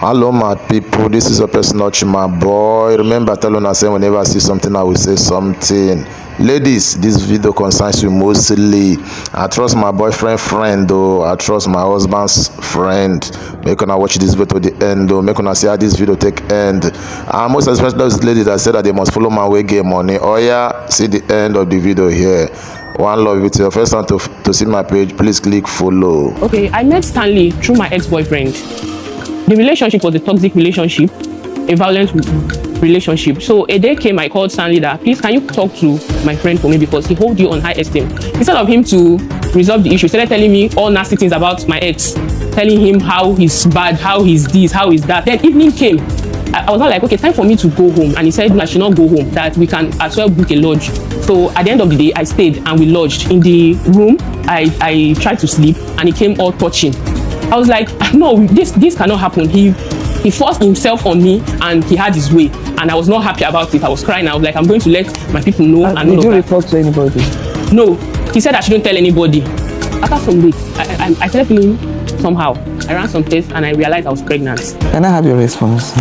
Hello my people, this is your person Ochima boy. Remember, tell una say whenever I see something I will say something. Ladies, this video concerns you mostly. I trust my boyfriend friend though. I trust my husband's friend. Make una watch this video to the end though. Make una see how this video take end. And most especially those ladies that say that they must follow my way get money. Oh yeah, see the end of the video here. One love. If it's your first time to see my page, please click follow. Okay, I met Stanley through my ex-boyfriend. The relationship was a toxic relationship, a violent relationship. So a day came, I called Stanley that, please, can you talk to my friend for me because he holds you on high esteem. Instead of him to resolve the issue, he started telling me all nasty things about my ex, telling him how he's bad, how he's this, how he's that. Then evening came. I was not like, okay, time for me to go home. And he said, no, I should not go home, that we can as well book a lodge. So at the end of the day, I stayed and we lodged. In the room, I tried to sleep and he came all touching. I was like, no, this cannot happen. He forced himself on me and he had his way. And I was not happy about it. I was crying. I was like, I'm going to let my people know. And did you report to anybody? No. He said I shouldn't tell anybody. After some weeks, I started feeling somehow. I ran some tests and I realized I was pregnant. Can I have your response?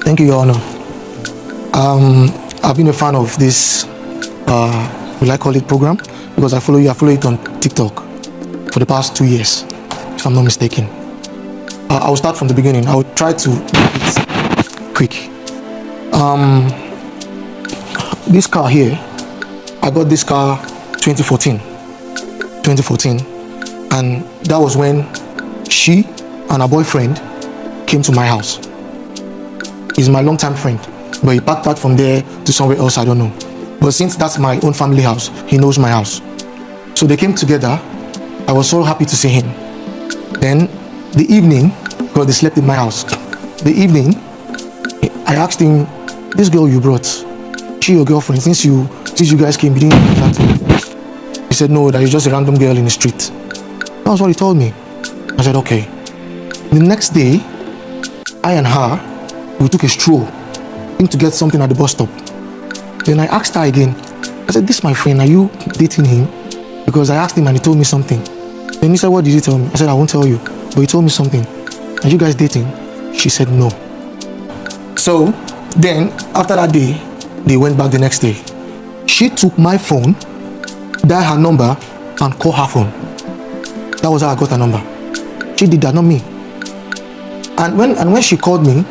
Thank you, Your Honor. I've been a fan of this, will I call it program? Because I follow it on TikTok for the past 2 years, if I'm not mistaken. I will start from the beginning. I will try to make it quick. This car here, I got this car 2014, and that was when she and her boyfriend came to my house. He's my long-time friend, but he packed from there to somewhere else, I don't know. But since that's my own family house, he knows my house. So they came together. I was so happy to see him. Then the evening, because they slept in my house, the evening, I asked him, this girl you brought, she your girlfriend? Since you guys came, you didn't know that. He said, no, that is just a random girl in the street. That was what he told me. I said, okay. The next day, I and her, we took a stroll to get something at the bus stop. Then I asked her again. I said, this is my friend, are you dating him? Because I asked him and he told me something. Then he said, what did he tell me? I said, I won't tell you. But he told me something. Are you guys dating? She said no. So then after that day, they went back the next day. She took my phone, dialed her number, and called her phone. That was how I got her number. She did that, not me. And when she called me,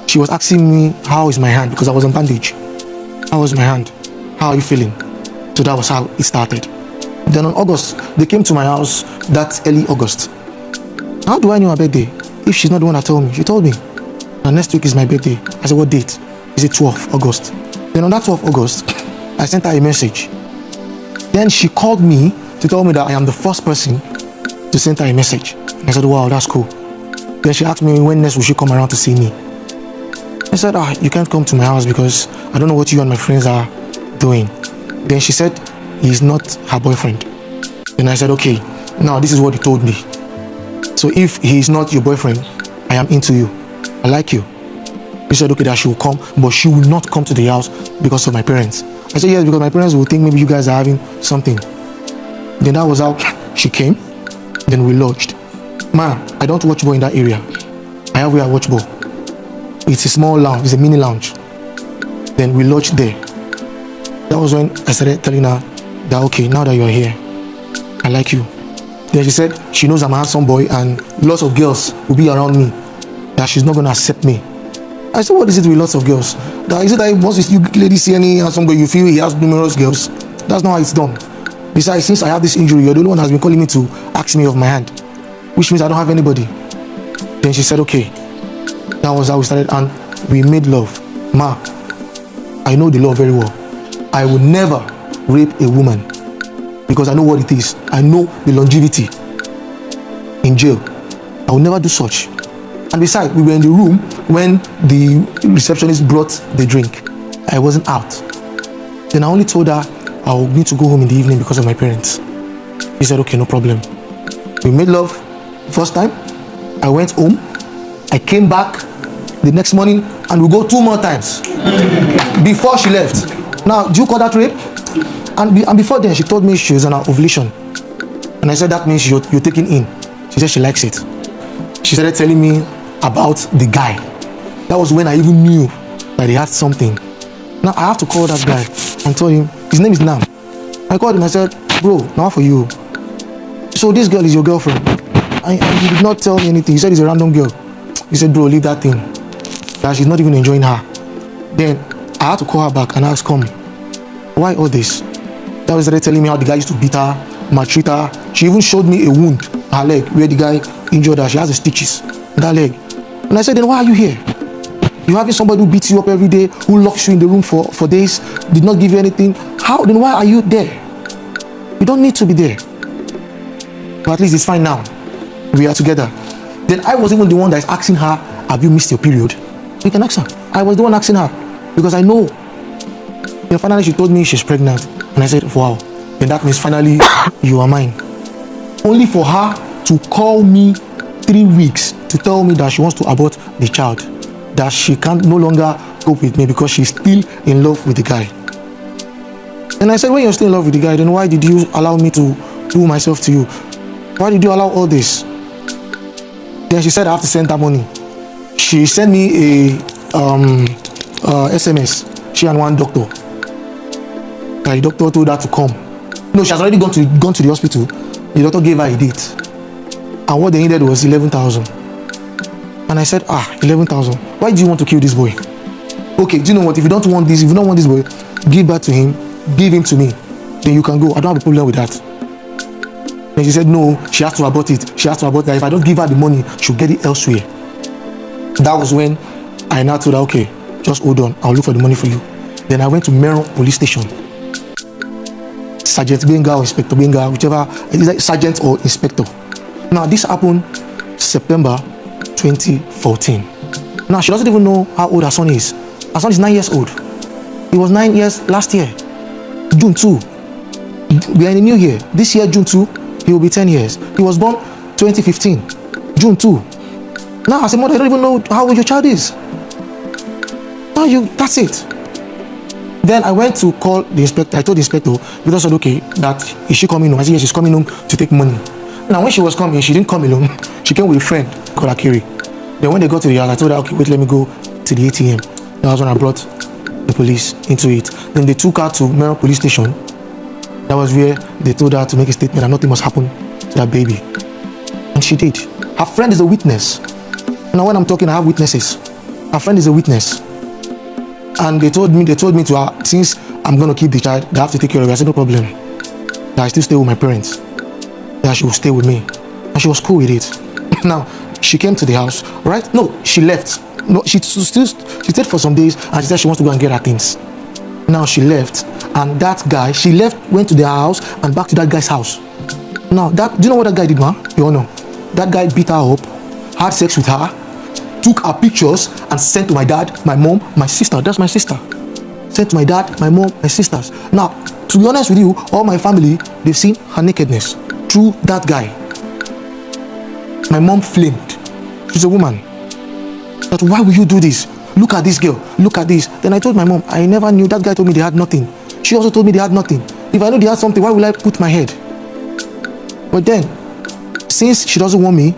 she was asking me, how is my hand? Because I was on bandage. How is my hand? How are you feeling? So that was how it started. Then on August, they came to my house that early August. How do I know her birthday? If she's not the one that told me. She told me. And next week is my birthday. I said, what date? Is it 12th August? Then on that 12th August, I sent her a message. Then she called me to tell me that I am the first person to send her a message. I said, wow, that's cool. Then she asked me when next will she come around to see me. I said, you can't come to my house because I don't know what you and my friends are doing. Then she said, he's not her boyfriend. Then I said, okay, now this is what he told me. So if he's not your boyfriend, I am into you. I like you. He said, okay, that she will come, but she will not come to the house because of my parents. I said, yes, because my parents will think maybe you guys are having something. Then that was how she came. Then we lodged. Ma, I don't watch ball in that area. I have where I watch ball. It's a small lounge, it's a mini lounge. Then we lodged there. That was when I started telling her that, okay, now that you're here, I like you. Then she said she knows I'm a handsome boy and lots of girls will be around me, that she's not going to accept me. I said, what is it with lots of girls? Is it that once you ladies see any handsome boy, you feel he has numerous girls? That's not how it's done. Besides, since I have this injury, you're the only one who has been calling me to ask me of my hand, which means I don't have anybody. Then she said, okay. That was how we started and we made love. Ma, I know the law very well. I will never rape a woman because I know what it is. I know the longevity in jail. I will never do such. And besides, we were in the room when the receptionist brought the drink. I wasn't out. Then I only told her I will need to go home in the evening because of my parents. She said, okay, no problem. We made love first time. I went home. I came back the next morning and we go 2 more times before she left. Now, do you call that rape? And before then, she told me she was on her ovulation. And I said, that means you're taking in. She said she likes it. She started telling me about the guy. That was when I even knew that he had something. Now I have to call that guy and tell him, his name is Nam. I called him, I said, bro, now for you. So this girl is your girlfriend. And he did not tell me anything. He said it's a random girl. He said, bro, leave that thing. That she's not even enjoying her. Then I had to call her back and ask, come, why all this? That was telling me how the guy used to beat her, maltreat her. She even showed me a wound on her leg where the guy injured her. She has the stitches in that leg. And I said, then why are you here? You having somebody who beats you up every day, who locks you in the room for days, did not give you anything. How? Then why are you there? You don't need to be there. But at least it's fine now. We are together. Then I was even the one that is asking her, have you missed your period? You can ask her. I was the one asking her because I know. Then finally she told me she's pregnant. And I said, wow. Then that means finally you are mine. Only for her to call me 3 weeks to tell me that she wants to abort the child. That she can no longer cope with me because she's still in love with the guy. And I said, when you're still in love with the guy, then why did you allow me to do myself to you? Why did you allow all this? Then she said I have to send her money. She sent me a SMS. She and one doctor. The doctor told her to come. No, she has already gone to the hospital. The doctor gave her a date. And what they needed was 11,000. And I said, 11,000. Why do you want to kill this boy? Okay, do you know what? If you don't want this boy, give that to him, give him to me. Then you can go. I don't have a problem with that. Then she said, no, she has to abort it. She has to abort that. If I don't give her the money, she'll get it elsewhere. That was when I now told her, okay, just hold on. I'll look for the money for you. Then I went to Meron police station. Sergeant Benga or Inspector Benga, whichever, it's like sergeant or inspector. Now, this happened September 2014. Now, she doesn't even know how old her son is. Her son is 9 years old. He was 9 years last year, June 2. We are in a new year. This year, June 2, he will be 10 years. He was born 2015, June 2. Now, as a mother, I don't even know how old your child is. Now, that's it. Then I went to call the inspector. I told the inspector, because I said, okay, that is she coming home? I said, yes, she's coming home to take money. Now, when she was coming, she didn't come alone. She came with a friend called Akiri. Then when they got to the house, I told her, okay, wait, let me go to the ATM. That was when I brought the police into it. Then they took her to Meron police station. That was where they told her to make a statement that nothing must happen to that baby. And she did. Her friend is a witness. Now when I'm talking, I have witnesses. Her friend is a witness. And they told me to her, since I'm going to keep the child, they have to take care of it. I said, no problem. That I still stay with my parents. That she will stay with me. And she was cool with it. Now, she came to the house, right? No, she left. No, she stayed for some days and she said she wants to go and get her things. Now she left, and that guy, she left, went to their house and back to that guy's house. Now, do you know what that guy did, man? You all know. That guy beat her up, had sex with her, took her pictures and sent to my dad, my mom, my sister. That's my sister. Sent to my dad, my mom, my sisters. Now, to be honest with you, all my family, they've seen her nakedness through that guy. My mom flamed. She's a woman. But why will you do this? Look at this girl. Look at this. Then I told my mom, I never knew. That guy told me they had nothing. She also told me they had nothing. If I knew they had something, why will I put my head? But then, since she doesn't want me,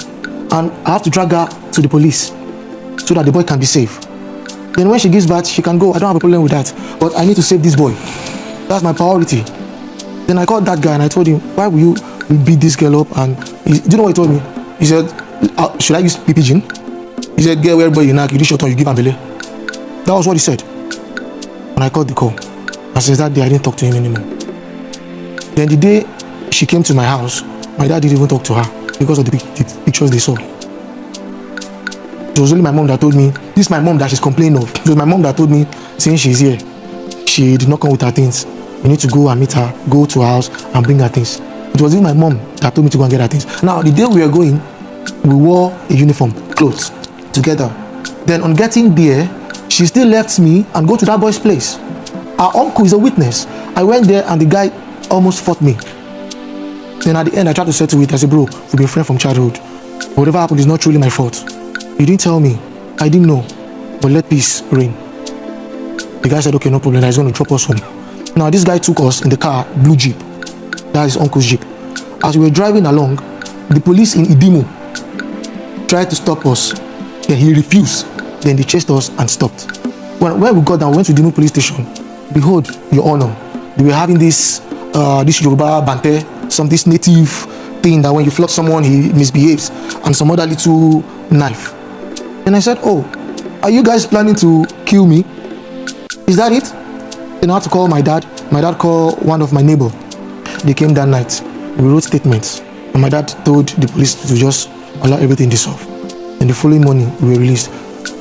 and I have to drag her to the police so that the boy can be safe. Then when she gives birth, she can go. I don't have a problem with that. But I need to save this boy. That's my priority. Then I called that guy and I told him, why will you beat this girl up? And do you know what he told me? He said, should I use pigeon? He said, get where boy you knock, you do short on, you give Ambele. That was what he said. And I called the call. And since that day, I didn't talk to him anymore. Then the day she came to my house, my dad didn't even talk to her because of the pictures they saw. It was only my mom that told me, this is my mom that she's complaining of. It was my mom that told me, since she's here, she did not come with her things. You need to go and meet her, go to her house and bring her things. It was even my mom that told me to go and get her things. Now, the day we were going, we wore a uniform, clothes, together. Then on getting there, she still left me and go to that boy's place. Our uncle is a witness. I went there and the guy almost fought me. Then at the end, I tried to settle it. I said, bro, we've been friends from childhood. Whatever happened is not truly my fault. You didn't tell me. I didn't know. But let peace reign. The guy said, okay, no problem. He's going to drop us home. Now, this guy took us in the car, blue Jeep. That's his uncle's Jeep. As we were driving along, the police in Idimo tried to stop us. Then he refused. Then they chased us and stopped. When we got down, we went to the new police station. Behold, Your Honor, they were having this Yoruba bante, this native thing that when you flog someone, he misbehaves, and some other little knife. And I said, oh, are you guys planning to kill me? Is that it? Then I had to call my dad. My dad called one of my neighbor. They came that night. We wrote statements. And my dad told the police to just allow everything dissolve. And the following morning, we were released.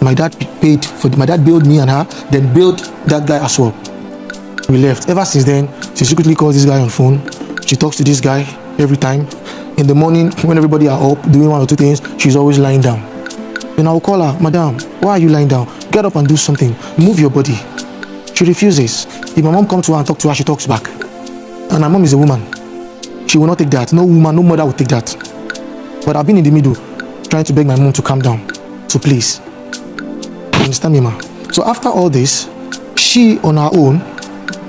My dad bailed me and her, then bailed that guy as well. We left. Ever since then, she secretly calls this guy on phone. She talks to this guy every time. In the morning, when everybody are up doing one or two things, she's always lying down. Then I'll call her, Madam, why are you lying down? Get up and do something. Move your body. She refuses. If my mom comes to her and talks to her, she talks back. And my mom is a woman. She will not take that. No woman, no mother will take that. But I've been in the middle, trying to beg my mom to calm down. So please. Understand me, ma? So after all this, she on her own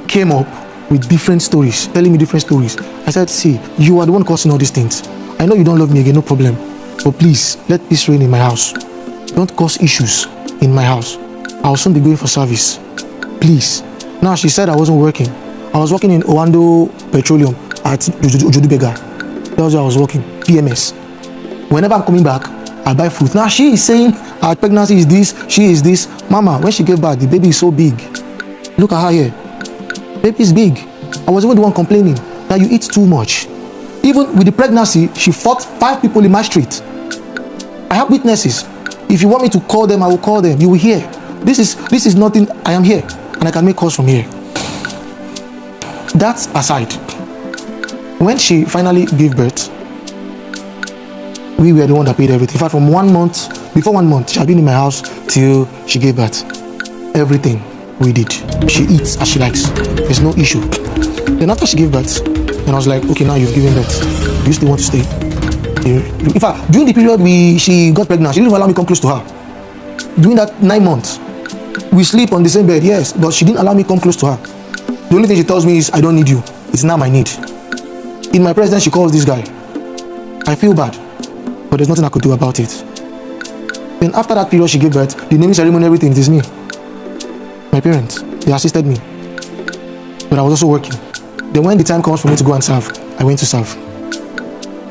came up with different stories, telling me different stories. I said, see, you are the one causing all these things. I know you don't love me again, no problem. But please, let peace reign in my house. Don't cause issues in my house. I'll soon be going for service. Please. Now she said I wasn't working. I was working in Owando Petroleum at Ojudubega. That was where I was working, PMS. Whenever I'm coming back, I buy food. Now she is saying her pregnancy is this, she is this. Mama, when she gave birth, the baby is so big. Look at her here. Baby is big. I was even the one complaining that you eat too much. Even with the pregnancy, she fought 5 people in my street. I have witnesses. If you want me to call them, I will call them. You will hear. This is nothing. I am here, and I can make calls from here. That aside, when she finally gave birth, we were the one that paid everything. In fact, from 1 month, before 1 month, she had been in my house till she gave birth. Everything we did. She eats as she likes. There's no issue. Then after she gave birth, and I was like, okay, now you've given birth. Do you still want to stay? In fact, during the period she got pregnant, she didn't even allow me to come close to her. During that 9 months, we sleep on the same bed, yes, but she didn't allow me to come close to her. The only thing she tells me is, I don't need you. It's now my need. In my presence, she calls this guy. I feel bad, but there's nothing I could do about it. Then after that period she gave birth, the naming ceremony, everything, it is me. My parents, they assisted me. But I was also working. Then when the time comes for me to go and serve, I went to serve.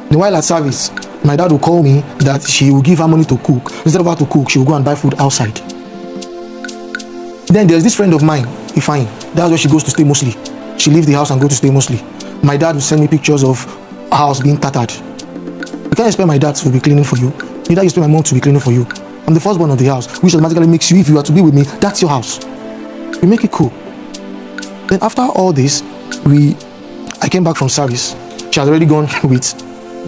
Then while at service, my dad will call me that she will give her money to cook. Instead of her to cook, she will go and buy food outside. Then there's this friend of mine, Ifeanyi. That's where she goes to stay mostly. She leaves the house and goes to stay mostly. My dad will send me pictures of her house being tattered. You can't expect my dad to be cleaning for you. Neither you expect my mom to be cleaning for you. I'm the firstborn of the house, which automatically makes you, if you are to be with me, that's your house. We make it cool. Then after all this, I came back from service. She had already gone with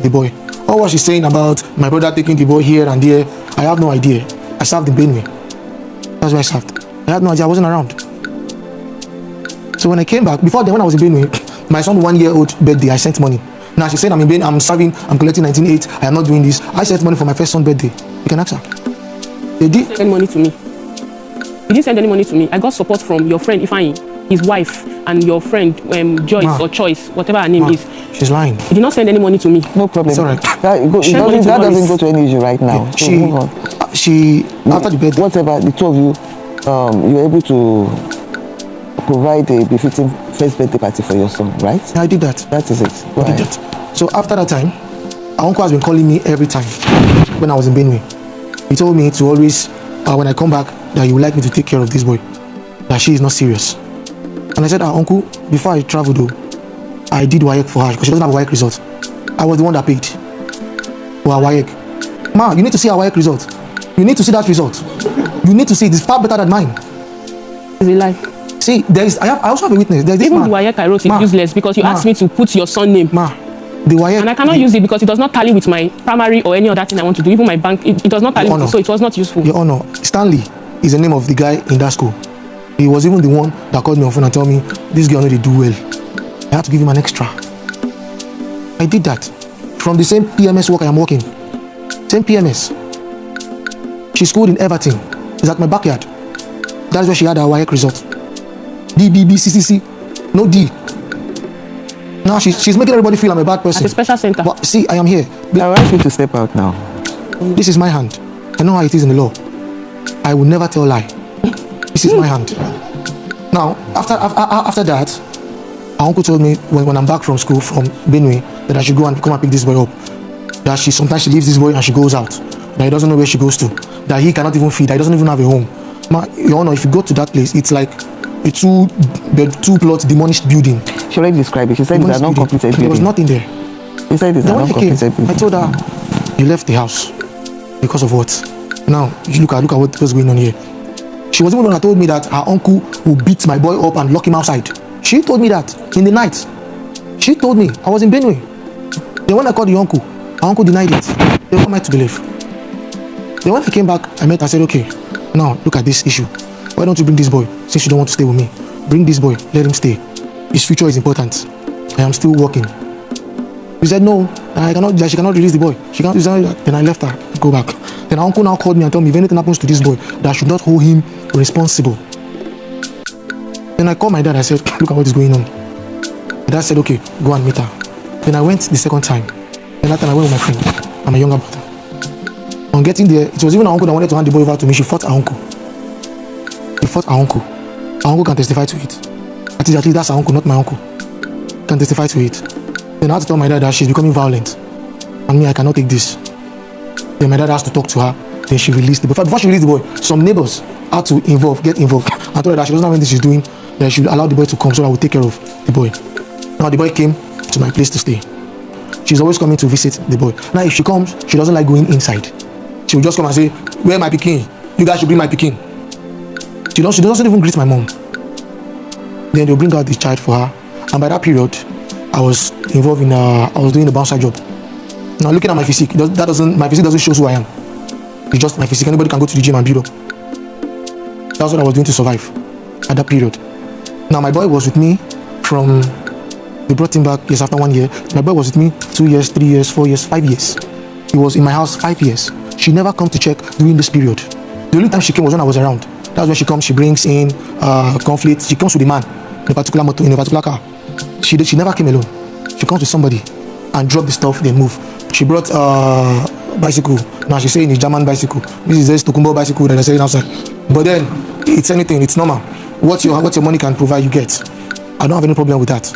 the boy. All what she's saying about my brother taking the boy here and there, I have no idea. I served in Benue. That's where I served. I had no idea, I wasn't around. So when I came back, before then when I was in Benue, my son's 1-year-old birthday, I sent money. Now she's saying I'm in Benue, I'm serving, I'm collecting 19.8, I am not doing this. I sent money for my first son's birthday. You can ask her. They didn't send money to me. You didn't send any money to me. I got support from your friend Ifeanyi, his wife, and your friend Joyce or Choice, whatever her name is. She's lying. He did not send any money to me. No problem. It's alright. That doesn't go to any issue right now. So move on. After the birthday, Whatever, the two of you, you were able to provide a befitting first birthday party for your son, right? I did that. That is it. Go I did ahead. that. So after that time, our uncle has been calling me every time when I was in Benue. He told me to always, when I come back, that he would like me to take care of this boy, that she is not serious. And I said, uncle, before I traveled though, I did WAEC for her because she doesn't have a WAEC result. I was the one that paid for her WAEC. Ma, you need to see her WAEC result. You need to see that result. You need to see it. It's far better than mine. It's a lie. See, I also have a witness. There's this Even man. the WAEC I wrote is useless because you asked me to put your son name. Ma, the WAEC. And I cannot use it because it does not tally with my primary or any other thing I want to do. Even my bank, it does not tally with it, so it was not useful. Your Honor, Stanley is the name of the guy in that school. He was even the one that called me on phone and told me, this girl already do well. I had to give him an extra. I did that. From the same PMS work I am working. Same PMS. She schooled in Everton. It's at my backyard. That's where she had her WAEC result. D, B, B, C, C, C. No D. Now she's making everybody feel I'm a bad person. At a special center. But see, I am here. I want you to step out now. This is my hand. I know how it is in the law. I will never tell lie. This is my hand. Now, after that, our uncle told me when I'm back from school from Benue that I should go and come and pick this boy up. That sometimes she leaves this boy and she goes out. That he doesn't know where she goes to. That he cannot even feed. That he doesn't even have a home. Your Honor, if you go to that place, it's like a two-plot demolished building. She already described it. She said it's an uncompleted building. There was nothing there. She said it's an uncompleted building. I told her, you left the house because of what? Now, you look at what's going on here. She was even the one that told me that her uncle would beat my boy up and lock him outside. She told me that in the night. She told me. I was in Benue. Then when I called the uncle, her uncle denied it. They were meant to believe. Then when I came back, I met her, I said, okay, now look at this issue. Why don't you bring this boy, since you don't want to stay with me? Bring this boy, let him stay. His future is important. I am still working. He said, no, she cannot release the boy. She can't. Then I left her to go back. Then her uncle now called me and told me if anything happens to this boy, that I should not hold him responsible. Then I called my dad. I said, look at what is going on. My dad said, okay, go and meet her. Then I went the second time. And that time I went with my friend and my younger brother. On getting there, it was even her uncle that wanted to hand the boy over to me. She fought her uncle. She fought her uncle. Her uncle can testify to it. At least that's her uncle, not my uncle. Can testify to it. Then I had to tell my dad that she's becoming violent. And me, I cannot take this. Then my dad has to talk to her. Then she released the boy. Before she released the boy, some neighbors had to get involved. I told her that she doesn't know what she's doing. That she should allow the boy to come so I will take care of the boy. Now the boy came to my place to stay. She's always coming to visit the boy. Now if she comes, she doesn't like going inside. She will just come and say, where my pikin? You guys should bring my pikin. She doesn't even greet my mom. Then they'll bring out the child for her. And by that period, I was involved in I was doing the bouncer job. Now looking at my physique, my physique doesn't show who I am. It's just my physique. Anybody can go to the gym and build up. That's what I was doing to survive at that period. Now my boy was with me from, they brought him back yes after 1 year. My boy was with me 2 years, 3 years, 4 years, 5 years. He was in my house 5 years. She never come to check during this period. The only time she came was when I was around. That's when she comes, she brings in conflict. She comes with a man in a particular motor, in a particular car. She never came alone. She comes with somebody and drop the stuff, then move. She brought bicycle. Now she's saying it's German bicycle. This is this Tokumbo bicycle that they're selling outside. But then it's anything, it's normal. What your money can provide, you get. I don't have any problem with that.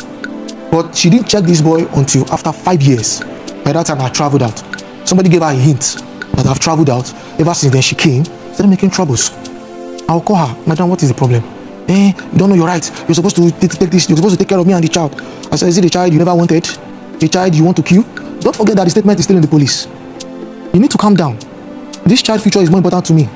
But she didn't check this boy until after 5 years. By that time I traveled out. Somebody gave her a hint that I've traveled out. Ever since then she came, started making troubles. I'll call her, madam, what is the problem? You don't know your rights. You're supposed to take this. You're supposed to take care of me and the child. I said, is it the child you never wanted? The child you want to kill? Don't forget that the statement is still in the police. You need to calm down. This child's future is more important to me.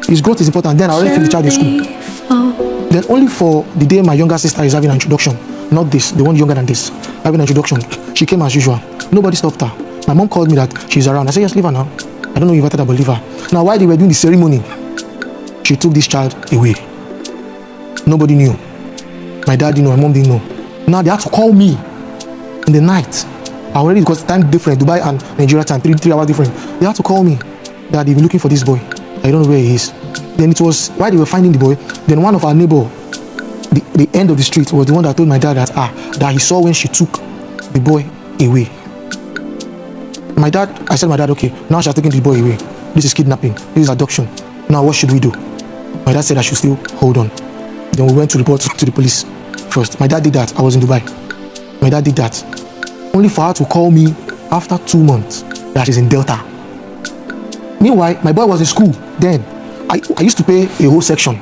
His growth is important. Then I already feel the child in school. Then only for the day my younger sister is having an introduction, not this, the one younger than this, having an introduction, she came as usual. Nobody stopped her. My mom called me that she's around. I said, yes, leave her now. I don't know if you invited her, but leave her. Now, while they were doing the ceremony, she took this child away. Nobody knew. My dad didn't know, my mom didn't know. Now they had to call me in the night. Because time different, Dubai and Nigeria time, 3 hours different. They had to call me that they've been looking for this boy. I don't know where he is. Then it was while they were finding the boy, then one of our neighbor, the end of the street, was the one that told my dad that he saw when she took the boy away. I said, my dad, okay, now she's taking the boy away. This is kidnapping. This is abduction. Now what should we do? My dad said I should still hold on. Then we went to report to the police first. My dad did that. I was in Dubai. My dad did that. Only for her to call me after 2 months that she's in Delta. Meanwhile, my boy was in school then. I used to pay a whole section.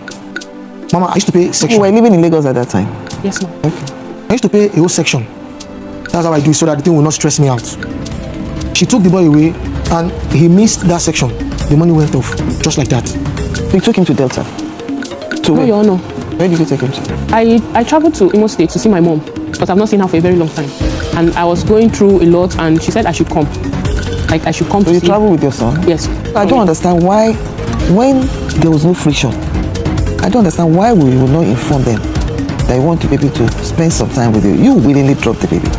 Mama, I used to pay a section. You were living in Lagos at that time? Yes, ma'am. Okay. I used to pay a whole section. That's how I do it so that the thing will not stress me out. She took the boy away and he missed that section. The money went off just like that. You took him to Delta? To No, Your Honor. Where did you take him to? I traveled to Imo State to see my mom, but I've not seen her for a very long time. And I was going through a lot, and she said I should come. Like I should come So to you see. travel with your son? Yes. I don't understand why, when there was no friction, I don't understand why we will not inform them that you want the baby to spend some time with you. You willingly drop the baby.